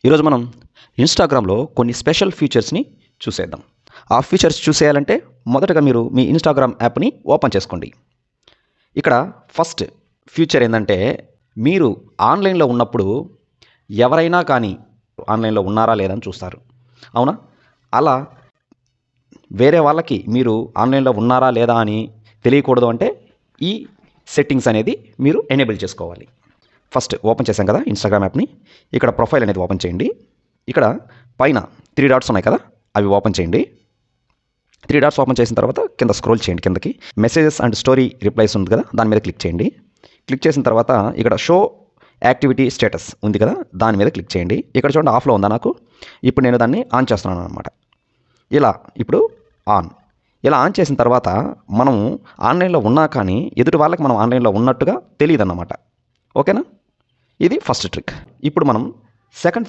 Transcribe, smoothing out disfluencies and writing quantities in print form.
ఈరోజు మనం ఇన్స్టాగ్రామ్లో కొన్ని స్పెషల్ ఫీచర్స్ని చూసేద్దాం. ఆ ఫీచర్స్ చూసేయాలంటే మొదటగా మీరు మీ ఇన్స్టాగ్రామ్ యాప్ని ఓపెన్ చేసుకోండి. ఇక్కడ ఫస్ట్ ఫీచర్ ఏంటంటే, మీరు ఆన్లైన్లో ఉన్నప్పుడు ఎవరైనా కానీ ఆన్లైన్లో ఉన్నారా లేదా అని చూస్తారు. అవునా? అలా వేరే వాళ్ళకి మీరు ఆన్లైన్లో ఉన్నారా లేదా అని తెలియకూడదు అంటే ఈ సెట్టింగ్స్ అనేది మీరు ఎనేబుల్ చేసుకోవాలి. ఫస్ట్ ఓపెన్ చేశాం కదా ఇన్స్టాగ్రామ్ యాప్ని. ఇక్కడ ప్రొఫైల్ అనేది ఓపెన్ చేయండి. ఇక్కడ పైన 3 డాట్స్ ఉన్నాయి కదా, అవి ఓపెన్ చేయండి. 3 డాట్స్ ఓపెన్ చేసిన తర్వాత కింద స్క్రోల్ చేయండి కిందకి. మెసేజెస్ అండ్ స్టోరీ రిప్లైస్ ఉంది కదా, దాని మీద క్లిక్ చేయండి. క్లిక్ చేసిన తర్వాత ఇక్కడ షో యాక్టివిటీ స్టేటస్ ఉంది కదా, దాని మీద క్లిక్ చేయండి. ఇక్కడ చూడండి ఆఫ్లో ఉందా నాకు. ఇప్పుడు నేను దాన్ని ఆన్ చేస్తున్నాను అనమాట. ఇలా ఇప్పుడు ఇలా ఆన్ చేసిన తర్వాత మనం ఆన్లైన్లో ఉన్నా కానీ ఎదుటి వాళ్ళకి మనం ఆన్లైన్లో ఉన్నట్టుగా తెలియదు అన్నమాట. ఓకేనా? ఇది ఫస్ట్ ట్రిక్. ఇప్పుడు మనం సెకండ్